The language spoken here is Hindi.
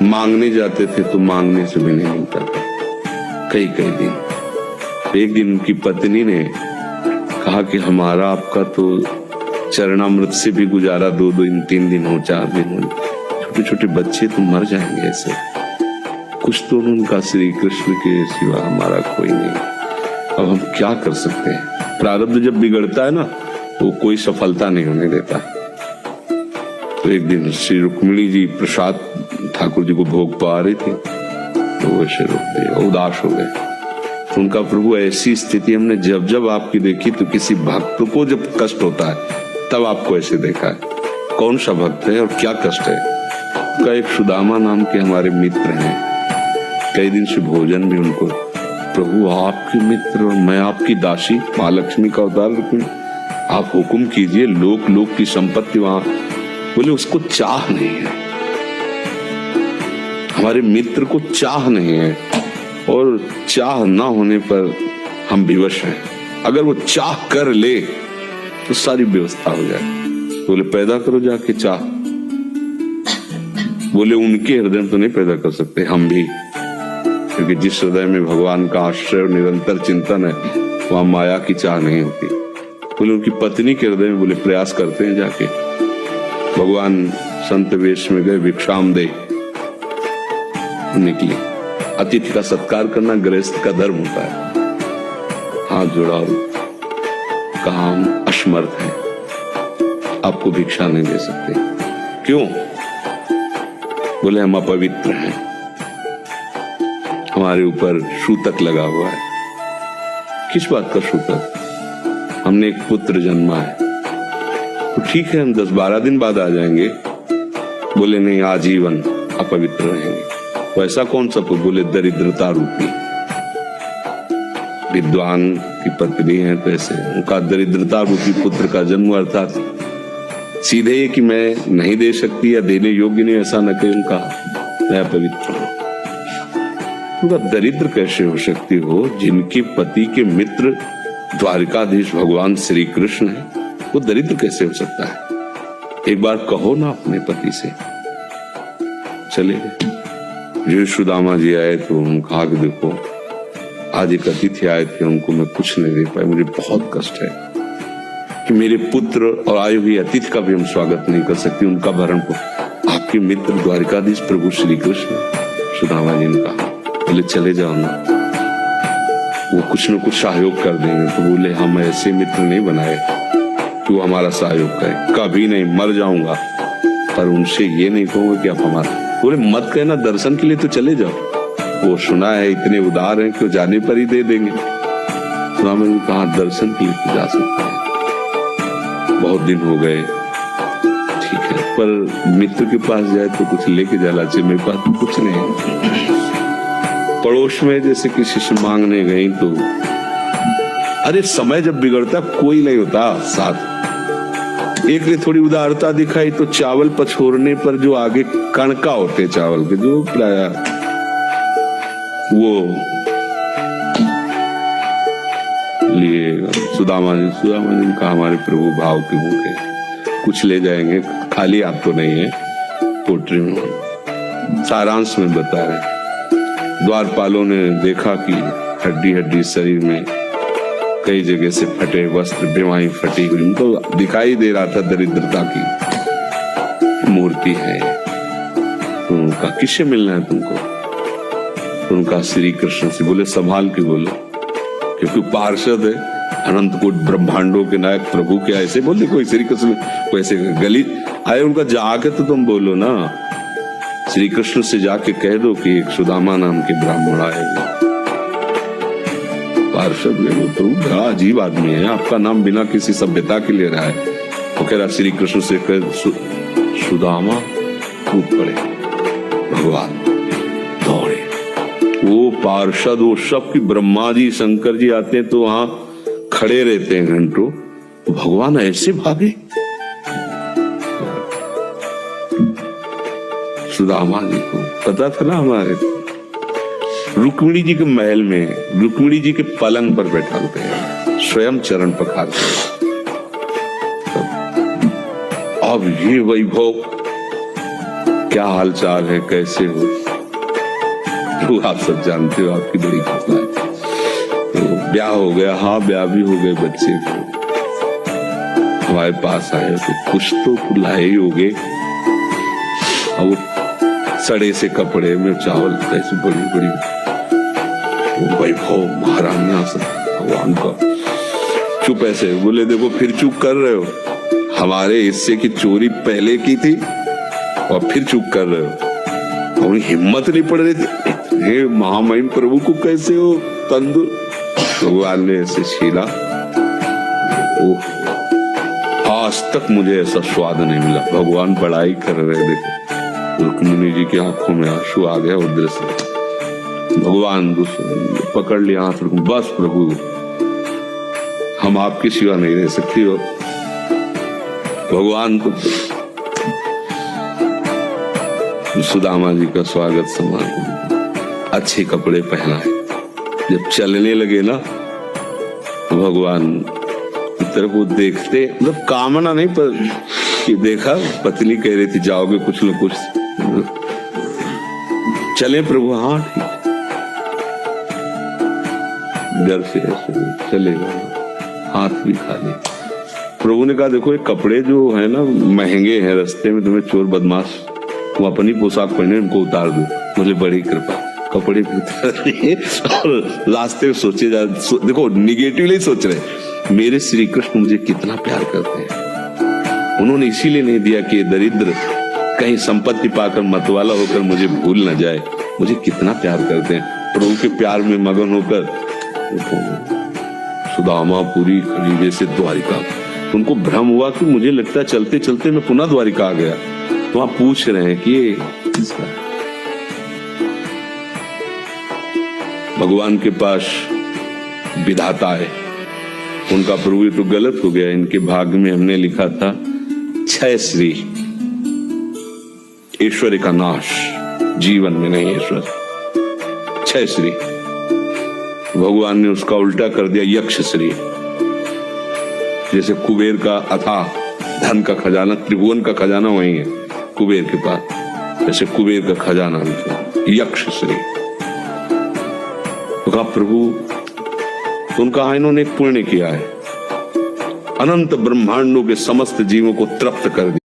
मांगने जाते थे तो मांगने से भी नहीं मिलता था कई कई दिन। एक दिन उनकी पत्नी ने कहा कि हमारा आपका तो चरणामृत से भी गुजारा 2 दिन 3 दिन हो 4 दिन हो, छोटे छोटे बच्चे तो मर जाएंगे ऐसे, कुछ तो उनका श्री कृष्ण के सिवा हमारा कोई नहीं। अब हम क्या कर सकते हैं? प्रारब्ध जब बिगड़ता है ना वो कोई सफलता नहीं होने देता। तो एक दिन श्री रुक्मिणी जी प्रसाद ठाकुर जी को भोग पा रही थी तो वो ऐसे रुक गए, उदास हो गए। तो उनका प्रभु ऐसी स्थिति हमने जब जब आपकी देखी तो किसी भक्त को जब कष्ट होता है तब आपको ऐसे देखा है। कौन सा भक्त है और क्या कष्ट है? का एक सुदामा नाम के हमारे मित्र हैं, कई दिन से भोजन भी उनको, प्रभु आपके मित्र और मैं आपकी दासी महालक्ष्मी का अवतार रुक्मिणी, आप हुक्म कीजिए, लोक लोक की संपत्ति वहां। बोले उसको चाह नहीं है, हमारे मित्र को चाह नहीं है और चाह ना होने पर हम विवश हैं। अगर वो चाह कर ले तो सारी व्यवस्था हो जाए। बोले पैदा करो जाके चाह। बोले उनके हृदय में तो नहीं पैदा कर सकते, हम भी, क्योंकि जिस हृदय में भगवान का आश्रय और निरंतर चिंतन है वहां माया की चाह नहीं होती। बोले उनकी पत्नी के हृदय में बोले प्रयास करते हैं जाके। भगवान संत वेश में गए, भिक्षाम दे निकले। अतिथि का सत्कार करना गृहस्थ का धर्म होता है। हाथ जोड़ा, कहा हम असमर्थ हैं, आपको भिक्षा नहीं दे सकते। क्यों? बोले हम अपवित्र हैं, हमारे ऊपर सूतक लगा हुआ है। किस बात का सूतक? हमने एक पुत्र जन्मा है। तो ठीक है हम 10-12 दिन बाद आ जाएंगे। बोले नहीं, आजीवन अपवित्र रहेंगे। वैसा कौन सा? बोले दरिद्रता रूपी। विद्वान की पत्नी है तो ऐसे उनका दरिद्रता रूपी पुत्र का जन्म, अर्थात सीधे ये कि मैं नहीं दे सकती या देने योग्य नहीं, ऐसा न कहे उनका मैं अपवित्र हूं। उनका दरिद्र कैसे हो सकती हो? जिनके पति के मित्र द्वारिकाधीश भगवान श्री कृष्ण है, वो दरिद्र कैसे हो सकता है? एक बार कहो ना अपने पति से। चले गए। जो सुदामा जी आए तो उन्होंने कहा कि देखो आज एक अतिथि आए थे, उनको मैं कुछ नहीं दे पाया, मुझे बहुत कष्ट है कि मेरे पुत्र और आए हुए अतिथि का भी हम स्वागत नहीं कर सकते, उनका भरण को आपके मित्र द्वारिकाधीश प्रभु श्री कृष्ण। सुदामा जी ने कहा, बोले चले जाओ ना, वो कुछ न कुछ सहयोग कर देंगे। तो बोले हम ऐसे मित्र नहीं बनाए कि वो हमारा सहयोग करे, कभी नहीं, मर जाऊंगा, पर उनसे ये नहीं कहूंगा कि आप हमारा। बोले मत कहना, दर्शन के लिए तो चले जाओ, वो सुना है इतने उदार हैं कि जाने पर ही दे देंगे। स्वामी ने कहा दर्शन के लिए तो जा सकते हैं, बहुत दिन हो गए, ठीक है, पर मित्र के पास जाए तो कुछ लेके जाना चाहिए, मेरे पास तो कुछ नहीं है। पड़ोस में जैसे किसी से मांगने गई तो अरे समय जब बिगड़ता कोई नहीं होता साथ। एक ने थोड़ी उदारता दिखाई तो चावल पछोरने पर जो आगे कणका होते चावल के, जो प्राय वो लिए सुदामा जी कहा हमारे प्रभु भाव के भूखे, कुछ ले जाएंगे, खाली आप तो नहीं है। पोट्री में सारांश में बता रहे, द्वारपालों ने देखा कि हड्डी हड्डी शरीर में कई जगह से फटे वस्त्र, बेवाई फटी हुई, उनको दिखाई दे रहा था दरिद्रता की मूर्ति है। तो उनका किससे मिलना है तुमको? तो उनका श्री कृष्ण से। बोले संभाल के बोलो, क्योंकि पार्षद है, अनंत कोट ब्रह्मांडों के नायक प्रभु के ऐसे बोले कोई श्री कृष्ण को ऐसे गली आए, उनका जाके तो तुम बोलो ना, श्री कृष्ण से जाके कह दो कि एक सुदामा नाम के ब्राह्मण आए। पार्षद ने वो प्रभु बड़ा अजीब आदमी है, आपका नाम बिना किसी सभ्यता के ले रहा है। वो कह रहा श्री कृष्ण से कह सुदामा, कूद पड़े, भगवान दौड़े। वो पार्षद वो सब की ब्रह्मा जी शंकर जी आते हैं तो वहां खड़े रहते हैं घंटों, भगवान ऐसे भागे। सुदामा जी को पता था ना, हमारे रुक्मिणी जी के महल में रुक्मिणी जी के पलंग पर बैठा होते हैं, स्वयं चरण पखारते हैं। अब ये वैभव क्या हाल चाल है, कैसे हो? तो आप सब जानते हो, आपकी बड़ी कृपा है। तो ब्याह हो गया, हाँ ब्याह भी हो गए, बच्चे हमारे पास आए तो कुछ तो लाए ही हो गए। और वो सड़े से कपड़े में चावल, ऐसी बड़ी बड़ी वैभव महारानियां सब भगवान का। चुप ऐसे बोले, देखो फिर चुप कर रहे हो, हमारे हिस्से की चोरी पहले की थी और फिर चुप कर रहे हो। और हिम्मत नहीं पड़ रही थी, हे महामहिम प्रभु को कैसे हो तंदुर। भगवान ने ऐसे छीला, ओह आज तक मुझे ऐसा स्वाद नहीं मिला। भगवान बड़ाई कर रहे, देखो रुक्मिणी जी की आंखों में आंसू आ गया उधर से। भगवान पकड़ लिया हाथ, बस प्रभु हम आपकी सिवा नहीं रह सकती हो। भगवान को सुदामा जी का स्वागत सम्मान, अच्छे कपड़े पहनाए। जब चलने लगे ना भगवान की तरफ वो देखते, मतलब कामना नहीं पर कि देखा पत्नी कह रही थी जाओगे कुछ न कुछ, चले प्रभु, हाँ ठीक, डर से ऐसे चलेगा, हाथ भी खाली। प्रभु ने कहा देखो ये कपड़े जो है ना महंगे हैं, रास्ते में तुम्हें चोर बदमाश वो अपनी पोशाक पहने, उनको उतार दो। मुझे बड़ी कृपा, कपड़े भी उतार रहे और रास्ते में सोचे देखो निगेटिवली सोच रहे, मेरे श्री कृष्ण मुझे कितना प्यार करते हैं। उन्होंने इसीलिए नहीं दिया कि दरिद्र कहीं संपत्ति पाकर मतवाला होकर मुझे भूल न जाए, मुझे कितना प्यार करते हैं। प्रभु के प्यार में मगन होकर सुदामा पूरी खड़ी जैसे द्वारिका। उनको भ्रम हुआ कि मुझे लगता है चलते चलते मैं पुनः द्वारिका आ गया। तो आप पूछ रहे हैं कि ये किसका? भगवान के पास विधाता है, उनका प्रभु ये तो गलत हो गया, इनके भाग्य में हमने लिखा था 6 श्री, ऐश्वर्य का नाश, जीवन में नहीं ऐश्वर्य, 6 श्री। भगवान ने उसका उल्टा कर दिया यक्ष श्री। जैसे कुबेर का अथाह धन का खजाना, त्रिभुवन का खजाना वही है कुबेर के पास, जैसे कुबेर का खजाना यक्ष श्री। तो कहा प्रभु, तो उनका इन्होंने एक पुण्य किया है, अनंत ब्रह्मांडों के समस्त जीवों को तृप्त कर दिया।